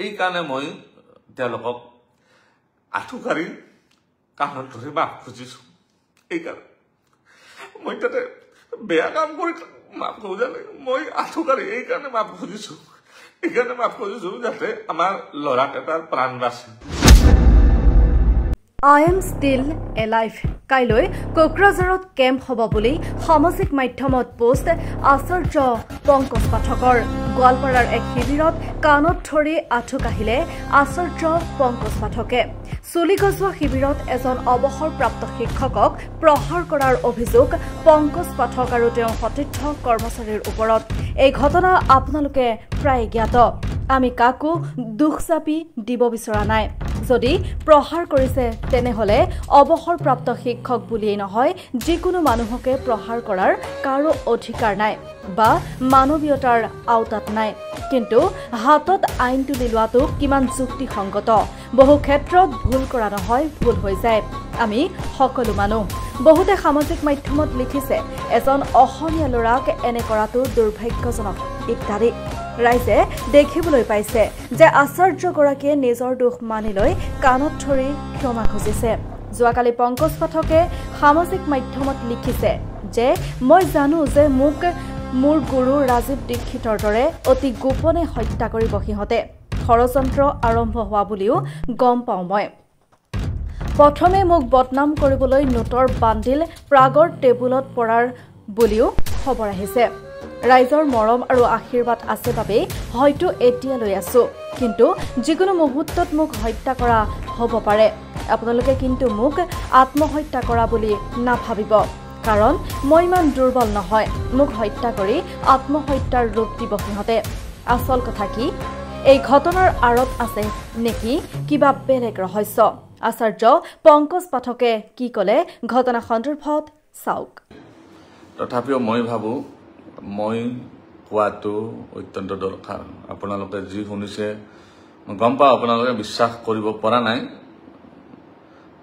এই কাৰণে মই তেওঁলোকক আঁঠুকাৰি কাণত ধৰি মাফ খুজিছো এই কাৰণে মই তাতে বেয়া কাম কৰি মাফ খোজা নাই মই আঁঠুকাৰি এই কাৰণে মাফ খুজিছো এইকাৰণে মাফ খুজিছো যাতে আমাৰ ল'ৰাকেইটাৰ প্ৰাণ বাচে I am still alive. কাইলৈ কোকৰাঝাৰত কেম্প হ'ব বুলি সামাজিক মাধ্যমত পোষ্ট আচাৰ্য পংকজ পাঠকৰ গোৱালপাৰাৰ এক শিবিৰত কাণত ধৰি আঁঠু কাঢ়িলে আচাৰ্য পংকজ পাঠকে চুলিগজোৱা শিবিৰত এজন অৱসৰপ্ৰাপ্ত শিক্ষকক প্ৰহাৰ কৰাৰ অভিযোগ পংকজ পাঠক আৰু তেওঁৰ সতীৰ্থ কৰ্মচাৰীৰ ওপৰত এই ঘটনা আপোনালোকে প্ৰায় জ্ঞাত আমি কাকো দুখ চাপি দিব বিচৰা নাই যদি প্ৰহাৰ কৰিছে তেনেহলে অৱসৰপ্ৰাপ্ত শিক্ষক বুলিয়েই নহয় যিকোনো মানুহকে প্ৰহাৰ কৰাৰ কাৰো অধিকাৰ নাই বা মানৱীয়তাৰ আওতাত নাই কিন্তু হাতত আইন তুলি লোৱাটো কিমান যুক্তিসংগত বহু ক্ষেত্ৰত ভুল কৰা নহয় ভুল হৈ যায় আমি সকলো মানুহ বহুতে সামাজিক মাধ্যমত লিখিছে এজন অসমীয়া ল'ৰাক এনে কৰাটো দুৰ্ভাগ্যজনক ইত্যাদি ৰাইজে দেখিবলৈ পাইছে যে আচাৰ্যগৰাকীয়ে নিজৰ দুখ মানি লৈ কাণত ধৰি ক্ষমা খুজিছে যোৱাকালি পংকজ পাঠকে সামাজিক মাধ্যমত লিখিছে যে মই জানো যে মোক মোৰ গুৰু ৰাজীৱ দীক্ষিতৰ দৰে অতি গোপনে হত্যা কৰিব সিহঁতে ষড়যন্ত্ৰ আৰম্ভ হোৱা বুলিও গম পাওঁ মই প্ৰথমে মোক বদনাম কৰিবলৈ নোটৰ বান্দিল প্ৰাগৰ টেবুলত পৰাৰ বুলিও খবৰ আহিছে ৰাইজৰ মৰম আৰু আশীৰ্বাদ আছে বাবে হয়তো এতিয়ালৈ আছো কিন্তু যিকোনো মুহূৰ্তত মোক হত্যা কৰা হ'ব পাৰে আপোনালোকে কিন্তু মোক আত্মহত্যা কৰা বুলি নাভাবিব কাৰণ মই ইমান দুৰ্বল নহয় মোক হত্যা কৰি আত্মহত্যাৰ ৰূপ দিব সিহঁতে আচল কথা কি এই ঘটনাৰ আঁৰত আছে নেকি কিবা বেলেগ ৰহস্য আচাৰ্য পংকজ পাঠকে কি ক'লে ঘটনা সন্দৰ্ভত চাওক তথাপিও মই ভাবো মই কোৱাটো অত্যন্ত দৰকাৰ আপোনালোকে যি শুনিছে মই গম পাওঁ আপোনালোকে বিশ্বাস কৰিব পৰা নাই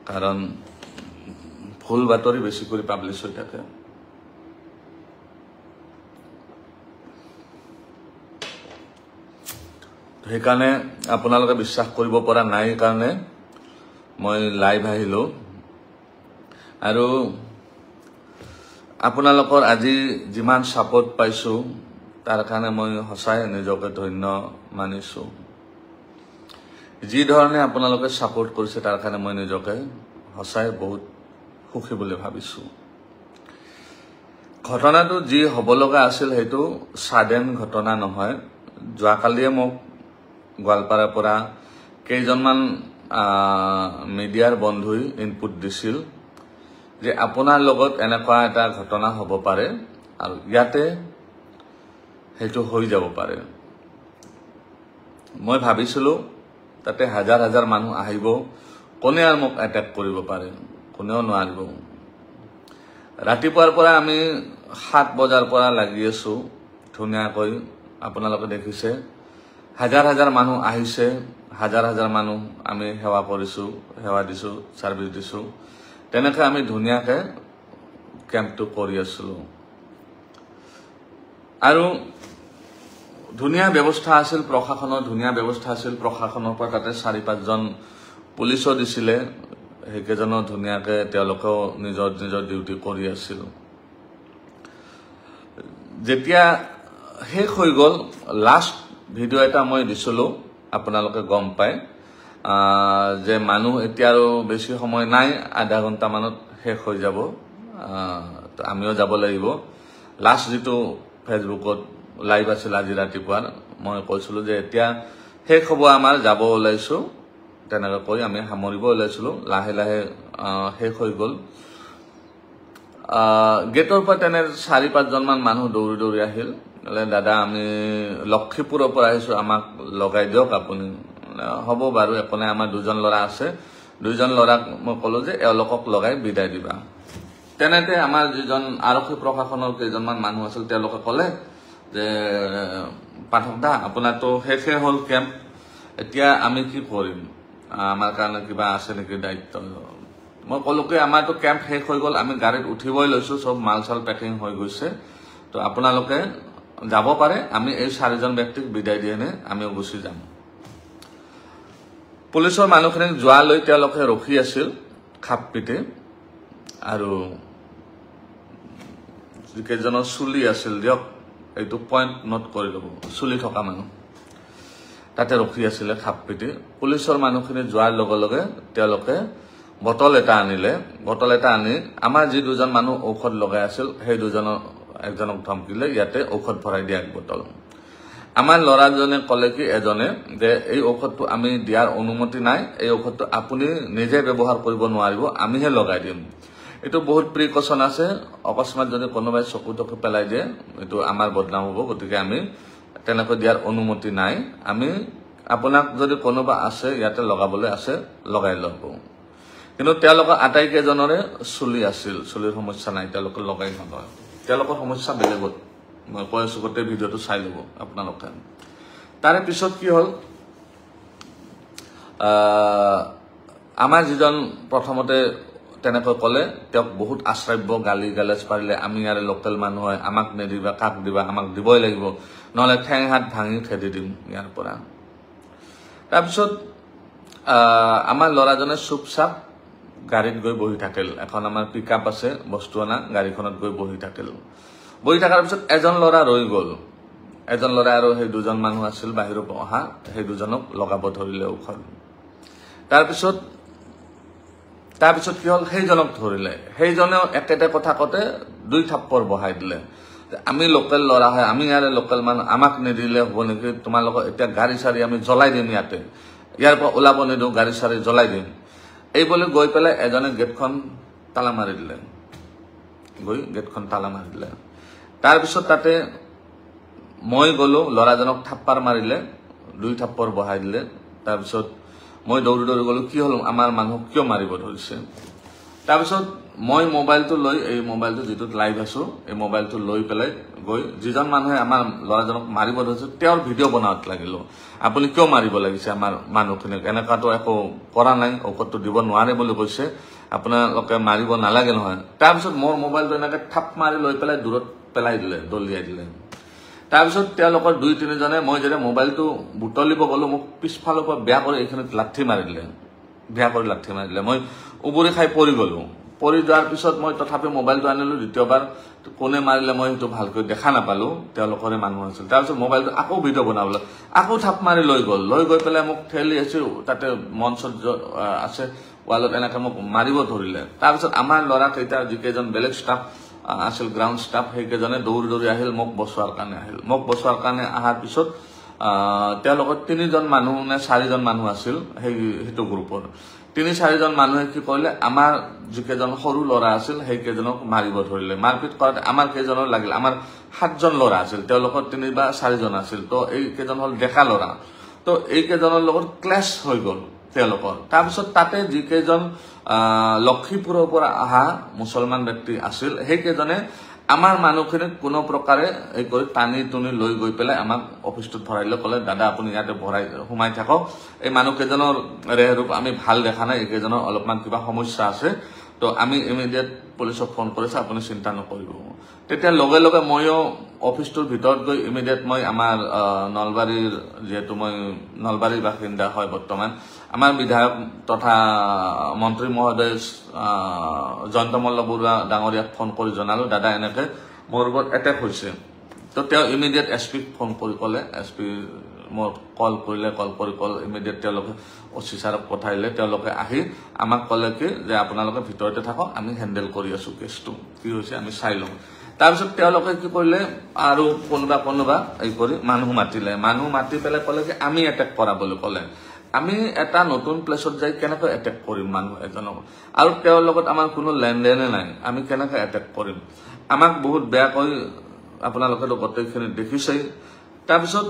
কাৰণ ভুল বাতৰি বেছি কৰি পাব্লিছ হৈ থাকে সেইকাৰণে আপোনালোকে বিশ্বাস কৰিব পৰা নাই কাৰণে মই লাইভ আহিলো আৰু আপোনালোকৰ আজি যিমান সাপোৰ্ট পাইছো তাৰ কাৰণে মই সঁচাই নিজকে ধন্য মানিছো যি ধৰণে আপোনালোকে সাপোৰ্ট কৰিছে তাৰ কাৰণে মই নিজকে সঁচাই বহুত সুখী বুলি ভাবিছো ঘটনাটো যি হ'ব লগা আছিল সেইটো সাধাৰণ ঘটনা নহয় যোৱাকালিয়ে মোক গোৱালপাৰাৰ পৰা কেইজনমান মিডিয়াৰ বন্ধুই ইনপুট দিছিল যে আপোনাৰ লগত এনেকুৱা এটা ঘটনা হ'ব পাৰে আৰু ইয়াতে সেইটো হৈ যাব পাৰে মই ভাবিছিলো তাতে হাজাৰ হাজাৰ মানুহ আহিব কোনে আৰু মোক এটেক কৰিব পাৰে কোনেও নোৱাৰিব ৰাতিপুৱাৰ পৰা আমি 7 বজাৰ পৰা লাগি আছো ধুনীয়াকৈ আপোনালোকে দেখিছে হাজাৰ হাজাৰ মানুহ আহিছে হাজাৰ হাজাৰ মানুহ আমি সেৱা কৰিছো সেৱা দিছো সাৰ্ভিস দিছো তেনেকৈ আমি ধুনীয়াকৈ কেম্পটো কৰি আছিলো আৰু ধুনীয়া ব্যৱস্থা আছিল প্ৰশাসনৰ ধুনীয়া ব্যৱস্থা আছিল প্ৰশাসনৰ পৰা তাতে 4-5 জন পুলিচো দিছিলে হেকেজনো ধুনীয়াকৈ তেওঁলোকেও নিজৰ নিজৰ ডিউটি কৰি আছিল যেতিয়া শেষ হৈ গ'ল লাষ্ট ভিডিও এটা মই দিছিলো আপোনালোকে গম পায় যে মানুহ এতিয়া আৰু বেছি সময় নাই আধা ঘণ্টা মানত শেষ হৈ যাব আমিও যাব লাগিব লাষ্ট যেটো ফেসবুকত লাইভ আছিল আজি ৰাতিপুৱা মই কৈছিলো যে এতিয়া শেষ হ'ব আমাৰ যাব ওলাইছো তেনেকৈ কৈ আমি সামৰিব ওলাইছিলো লাহে লাহে শেষ হৈ গ'ল গেটৰ পৰা তেনে 4-5 জন মান মানুহ দৌৰি দৌৰি আহিল দাদা আমি লক্ষীপুৰৰ পৰা আহিছো আমাক লগাই দিয়ক আপুনি হ'ব বাৰু একনে আমাৰ দুজন ল'ৰা আছে দুজন ল'ৰাক মই ক'লো যে এওঁলোকক লগাই বিদায় দিবা তেনেতে আমাৰ যিজন আৰক্ষী প্ৰশাসনৰ কেইজনমান মানুহ আছিল তেওঁলোকে ক'লে যে পাঠক দা আপোনাৰতো শেষে হ'ল কেম্প এতিয়া আমি কি কৰিম আমাৰ কাৰণে কিবা আছে নেকি দায়িত্ব মই ক'লো যে আমাৰতো কেম্প শেষ হৈ গ'ল আমি গাড়ীত উঠিবই লৈছো সব মাল চাল পেকিং হৈ গৈছে তো আপোনালোকে যাব পাৰে আমি এই 4জন ব্যক্তিক বিদায় দিয়েনে আমিও গুচি যাম পুলিচৰ মানুহখিনিক যোৱালৈ তেওঁলোকে ৰখি আছিল খাপ পিটি আৰু যিকেইজনৰ চুলি আছিল দিয়ক এইটো পইণ্ট নোট কৰি ল'ব চুলি থকা মানুহ তাতে ৰখি আছিলে খাপ পিটি পুলিচৰ মানুহখিনি যোৱাৰ লগে লগে তেওঁলোকে বটল এটা আনিলে বটল এটা আনি আমাৰ যি দুজন মানুহ ঔষধ লগাই আছিল সেই দুজনৰ একজনক ধমকিলে ইয়াতে ঔষধ ভৰাই দিয়া এক বটল আমাৰ ল'ৰাজনে ক'লে কি এজনে যে এই ঔষধটো আমি দিয়াৰ অনুমতি নাই এই ঔষধটো আপুনি নিজে ব্যৱহাৰ কৰিব নোৱাৰিব আমিহে লগাই দিম এটো বহুত প্ৰিকশন আছে অকস্মাত যদি কোনোবাই চকু টকু পেলাই দিয়ে এটো আমাৰ বদনাম হ'ব গতিকে আমি তেনেকৈ দিয়াৰ অনুমতি নাই আমি আপোনাক যদি কোনোবা আছে ইয়াতে লগাবলৈ আছে লগাই ল'ব কিন্তু তেওঁলোকৰ আটাইকেইজনৰে চুলি আছিল চুলিৰ সমস্যা নাই তেওঁলোকে লগাই নলয় তেওঁলোকৰ সমস্যা বেলেগত মই কৈ আছো গোটেই ভিডিঅ'টো চাই ল'ব আপোনালোকে তাৰে পিছত কি হ'ল আমাৰ যিজন প্ৰথমতে তেনেকৈ ক'লে তেওঁক বহুত আশ্ৰব্য গালি গালাজ পাৰিলে আমি ইয়াৰে লোকেল মানুহ হয় আমাক নেদিবা কাক দিবা আমাক দিবই লাগিব নহলে ঠেং হাত ভাঙি খেদি দিম ইয়াৰ পৰা তাৰপিছত আমাৰ ল'ৰাজনে চুপচাপ গাড়ীত গৈ বহি থাকিল এখন আমাৰ পিকআপ আছে বস্তু আনা গাড়ীখনত গৈ বহি থাকিল বহি থকাৰ পিছত এজন ল'ৰা ৰৈ গ'ল এজন ল'ৰা আৰু সেই দুজন মানুহ আছিল বাহিৰৰ পৰা অহা সেই দুজনক লগাব ধৰিলে ঔষধ তাৰপিছত কি হ'ল সেইজনক ধৰিলে সেইজনেও একেটা কথা কতে দুই থাপ্পৰ বহাই দিলে আমি লোকেল ল'ৰা হয় আমি ইয়াৰে লোকেল মানুহ আমাক নিদিলে হ'ব নেকি তোমালোকৰ এতিয়া গাড়ী চাৰি আমি জ্বলাই দিম ইয়াতে ইয়াৰ পৰা ওলাব নিদিওঁ গাড়ী চাৰি জ্বলাই দিম এই বুলি গৈ পেলাই এজনে গেটখন তালা মাৰি দিলে গৈ গেটখন তালা মাৰি দিলে তাৰপিছত তাতে মই গ'লো ল'ৰাজনক থাপ্পাৰ মাৰিলে দুই থাপ্পৰ বহাই দিলে তাৰপিছত মই দৌৰি দৌৰি গ'লো কি হ'ল আমাৰ মানুহক কিয় মাৰিব ধৰিছে তাৰপিছত মই মোবাইলটো লৈ এই মোবাইলটো যিটোত লাইভ আছো এই মোবাইলটো লৈ পেলাই গৈ যিজন মানুহে আমাৰ ল'ৰাজনক মাৰিব ধৰিছে তেওঁৰ ভিডিঅ' বনাওঁত লাগিলো আপুনি কিয় মাৰিব লাগিছে আমাৰ মানুহখিনিক এনেকুৱাতো একো কৰা নাই ঔষধটো দিব নোৱাৰে বুলি কৈছে আপোনালোকে মাৰিব নালাগে নহয় তাৰপিছত মোৰ মোবাইলটো এনেকৈ থাপ মাৰি লৈ পেলাই দূৰত পেলাই দিলে দলিয়াই দিলে তাৰপিছত তেওঁলোকৰ দুই তিনিজনে মই যেতিয়া মোবাইলটো বুটলিব গ'লো মোক পিছফালৰ পৰা বেয়া কৰি এইখিনিত লাঠি মাৰি দিলে মই উবুৰি খাই পৰি গ'লো পৰি যোৱাৰ পিছত মই তথাপি মোবাইলটো আনিলো দ্বিতীয়বাৰ কোনে মাৰিলে মই সেইটো ভালকৈ দেখা নাপালো তেওঁলোকৰে মানুহ আছিল তাৰপিছত মোবাইলটো আকৌ ভিডিঅ' বনাবলৈ আকৌ থাপ মাৰি লৈ গৈ পেলাই মোক ঠেলি আছো তাতে মঞ্চত আছে ৱালত এনেকৈ মোক মাৰিব ধৰিলে তাৰপিছত আমাৰ ল'ৰা কেইটা যিকেইজন বেলেগ ষ্টাফ আছিল গ্ৰাউণ্ড ষ্টাফ সেইকেইজনে দৌৰি দৌৰি আহিল মোক বচোৱাৰ কাৰণে অহাৰ পিছত তেওঁলোকৰ তিনিজন মানুহ নে চাৰিজন মানুহ আছিল সেইটো গ্ৰুপৰ তিনি চাৰিজন মানুহে কি কৰিলে আমাৰ যিকেইজন সৰু ল'ৰা আছিল সেইকেইজনক মাৰিব ধৰিলে মাৰপিট কৰাতে আমাৰ কেইজনৰ লাগিল আমাৰ 7জন ল'ৰা আছিল তেওঁলোকৰ 3 বা 4জন আছিল তো এই কেইজন হ'ল ডেকা ল'ৰা তো এই কেইজনৰ লগত ক্লেশ হৈ গ'ল তেওঁলোকৰ তাৰপিছত তাতে যিকেইজন লক্ষীপুৰৰ পৰা অহা মুছলমান ব্যক্তি আছিল সেইকেইজনে আমাৰ মানুহখিনিক কোনো প্ৰকাৰে এই কৰি টানি টুনি লৈ গৈ পেলাই আমাক অফিসটোত ভৰাইলে ক'লে দাদা আপুনি ইয়াতে ভৰাই সোমাই থাকক এই মানুহকেইজনৰ ৰেহৰূপ আমি ভাল দেখা নাই এইকেইজনৰ অলপমান কিবা সমস্যা আছে তো আমি ইমিডিয়েট পুলিচক ফোন কৰিছে আপুনি চিন্তা নকৰিব তেতিয়া লগে লগে মইও অফিসটোৰ ভিতৰত গৈ ইমিডিয়েট মই আমাৰ নলবাৰীৰ যেহেতু মই নলবাৰীৰ বাসিন্দা হয় বৰ্তমান আমাৰ বিধায়ক তথা মন্ত্ৰী মহোদয় জয়ন্ত মল্ল বৰুৱা ডাঙৰীয়াক ফোন কৰি জনালো দাদা এনেকে মোৰ ওপৰত এটেক হৈছে তো তেওঁ ইমিডিয়েট এছপি ফোন কৰি ক'লে এছপি মোৰ কল ইমিডিয়েট তেওঁলোকে অচি ছাৰক পঠাইলে তেওঁলোকে আহি আমাক ক'লে কি যে আপোনালোকে ভিতৰতে থাকক আমি হেণ্ডেল কৰি আছো কেছটো কি হৈছে আমি চাই লওঁ তাৰপিছত তেওঁলোকে কি কৰিলে আৰু কোনোবা এই কৰি মানুহ মাতি পেলাই ক'লে কি আমি এটেক কৰা বুলি ক'লে আমি এটা নতুন প্লেছত যাই কেনেকৈ এটেক কৰিম মানুহ এজনক আৰু তেওঁৰ লগত আমাৰ কোনো লেনদেনে নাই আমি কেনেকৈ এটেক কৰিম আমাক বহুত বেয়াকৈ আপোনালোকে গোটেইখিনি দেখিছেই তাৰপিছত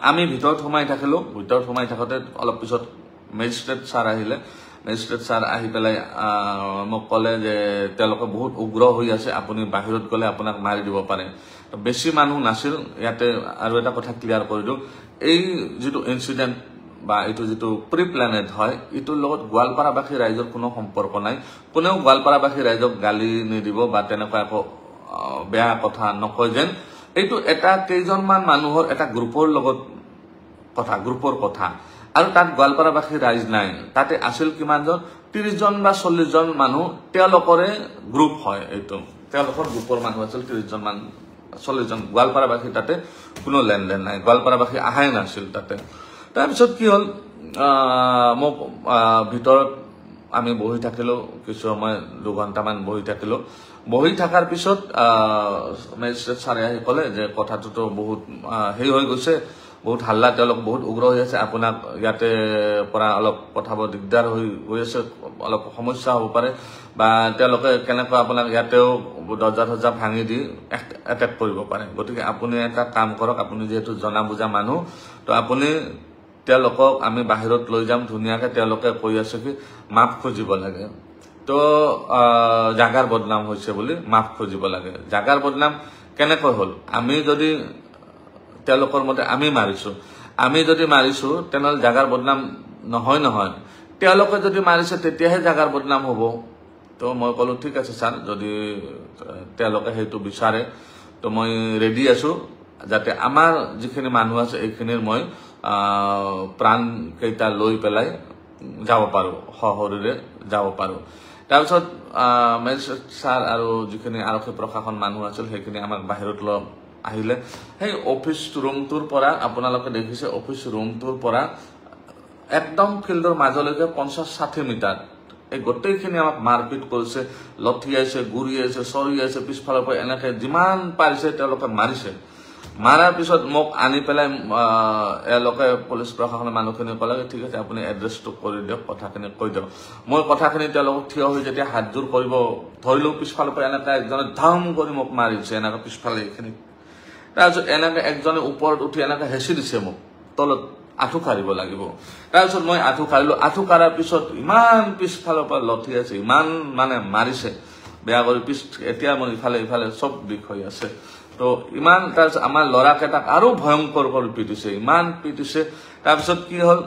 আমি ভিতৰত সোমাই থাকোঁতে অলপ পিছত মেজিষ্ট্ৰেট ছাৰ আহি পেলাই মোক ক'লে যে তেওঁলোকে বহুত উগ্ৰ হৈ আছে আপুনি বাহিৰত গ'লে আপোনাক মাৰি দিব পাৰে বেছি মানুহ নাছিল ইয়াতে আৰু এটা কথা ক্লিয়াৰ কৰি দিওঁ এই যিটো ইনসিডেন্ট বা এইটো যিটো প্ৰি প্ল্যানেড হয় ইটোৰ লগত গোৱালপাৰাবাসী ৰাইজৰ কোনো সম্পৰ্ক নাই কোনেও গোৱালপাৰাবাসী ৰাইজক গালি নিদিব বা তেনেকুৱা একো বেয়া কথা নকয় যেন এইটো এটা কেইজনমান মানুহৰ এটা গ্ৰুপৰ লগত কথা আৰু তাত গোৱালপাৰাবাসী ৰাইজ নাই তাতে আছিল কিমানজন 30 জন বা 40 জন মানুহ তেওঁলোকৰে গ্ৰুপ হয় এইটো তেওঁলোকৰ গ্ৰুপৰ মানুহ আছিল 30 জন মান 40 জন গোৱালপাৰাবাসী তাতে কোনো লেনদেন নাই গোৱালপাৰাবাসী আহাই নাছিল তাতে তাৰপিছত কি হ'ল মোক ভিতৰত আমি বহি থাকিলো কিছু সময় 2 ঘণ্টামান বহি থাকিলো বহি থাকাৰ পিছত মেজিষ্ট্ৰেট ছাৰে আহি ক'লে যে কথাটো বহুত হেই হৈ গৈছে বহুত হাল্লা তেওঁলোক বহুত উগ্ৰ হৈ আছে আপোনাক ইয়াতে পৰা অলপ কথাব দিগদাৰ হৈ আছে অলপ সমস্যা হ'ব পাৰে বা তেওঁলোকে কেনেকৈ আপোনাক ইয়াতেও দৰ্জা ভাঙি দি এটেক কৰিব পাৰে গতিকে আপুনি এটা কাম কৰক আপুনি যেহেতু জনা বুজা মানুহ তো আপুনি তেওঁলোকক আমি বাহিৰত লৈ যাম ধুনীয়াকে তেওঁলোকে কৈ আছে কি মাফ খুজিব লাগে তো জাগাৰ বদনাম হৈছে বুলি মাফ খুজিব লাগে জাগাৰ বদনাম কেনেকৈ হ'ল আমি যদি তেওঁলোকৰ মতে আমি যদি মাৰিছো তেনেহ'লে জাগাৰ বদনাম নহয় তেওঁলোকে যদি মাৰিছে তেতিয়াহে জাগাৰ বদনাম হ'ব তো মই ক'লো ঠিক আছে ছাৰ যদি তেওঁলোকে সেইটো বিচাৰে তো মই ৰেডি আছো যাতে আমাৰ যিখিনি মানুহ আছে এইখিনিৰ মই প্ৰাণ কেইটা লৈ পেলাই যাব পাৰো শহৰৰে যাব পাৰো তাৰপিছত মেজিষ্ট্ৰেট ছাৰ আৰু যিখিনি আৰক্ষী প্ৰশাসন মানুহ আছিল সেইখিনি আমাক বাহিৰত লৈ আহিলে সেই অফিস ৰুমটোৰ পৰা আপোনালোকে দেখিছে অফিস ৰুমটোৰ পৰা একদম ফিল্ডৰ মাজলৈকে 50-60 মিটাৰ এই গোটেইখিনি আমাক মাৰপিট কৰিছে লঠিয়াইছে গুৰিয়াইছে চৰিয়াইছে পিছফালৰ পৰা এনেকে যিমান পাৰিছে তেওঁলোকে মাৰিছে মাৰাৰ পিছত মোক আনি পেলাই এলোকে পুলিচ প্ৰশাসনৰ মানুহখিনি ক'লে ঠিক আছে আপুনি এড্ৰেছটো কৰি দিয়ক কথাখিনি কৈ দিয়ক মই কথাখিনি তেওঁলোকক থিয় হৈ যেতিয়া হাতজোৰ কৰিব ধৰিলো পিছফালৰ পৰা এনেকে একজনে ধাম কৰি মোক মাৰিছে এনেকে পিছফালে এইখিনি তাৰপিছত এনেকে একজনে ওপৰত উঠি এনেকে হেঁচি দিছে মোক তলত আঁঠু কাঢ়িব লাগিব তাৰপিছত মই আঁঠু কাঢ়িলো আঁঠু কাঢ়াৰ পিছত ইমান পিছফালৰ পৰা লঠি আছে ইমান মানে মাৰিছে বেয়া কৰি এতিয়া মই ইফালে চব বিষ হৈ আছে তো ইমান তাৰপিছত আমাৰ ল'ৰাকেইটাক আৰু ভয়ংকৰ কৰি পিটিছে ইমান পিটিছে তাৰপিছত কি হ'ল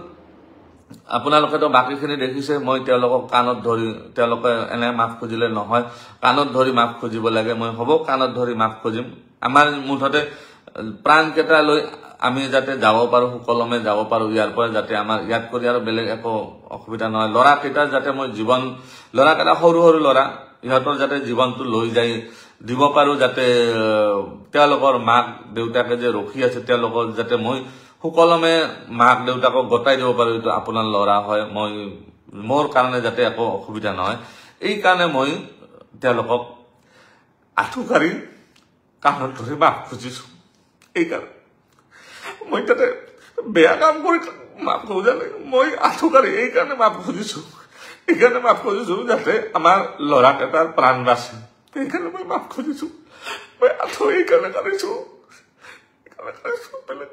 আপোনালোকেতো বাকীখিনি দেখিছে মই তেওঁলোকক কাণত ধৰি তেওঁলোকে এনে মাফ খুজিলে নহয় কাণত ধৰি মাফ খুজিব লাগে মই হ'ব কাণত ধৰি মাফ খুজিম আমাৰ মুঠতে প্ৰাণ কেইটা লৈ আমি যাতে যাব পাৰো সুকলমে যাব পাৰো ইয়াৰ পৰা যাতে আমাৰ ইয়াত কৰি আৰু বেলেগ একো অসুবিধা নহয় ল'ৰা কেইটা যাতে মই জীৱন ল'ৰা কেইটা সৰু ল'ৰা ইহঁতৰ যাতে জীৱনটো লৈ যাই দিব পাৰো যাতে তেওঁলোকৰ মাক দেউতাকে যে ৰখি আছে তেওঁলোকৰ যাতে মই সুকলমে মাক দেউতাকক গতাই দিব পাৰো এইটো আপোনাৰ ল'ৰা হয় মই মোৰ কাৰণে যাতে একো অসুবিধা নহয় এই কাৰণে মই তেওঁলোকক আঁঠু কাঢ়ি কাণত ধৰি মাফ খুজিছো এই কাৰণে মই তাতে বেয়া কাম কৰি মাফ খোজা নাই মই আঁঠু কাঢ়ি এই কাৰণে মাফ খুজিছো এইকাৰণে মাফ খুজিছো যাতে আমাৰ ল'ৰাকেইটাৰ প্ৰাণ বাচে এইকাৰণে মই মাফ খুজিছো মই আঁঠু এইকাৰণে কাঢ়িছো বেলেগ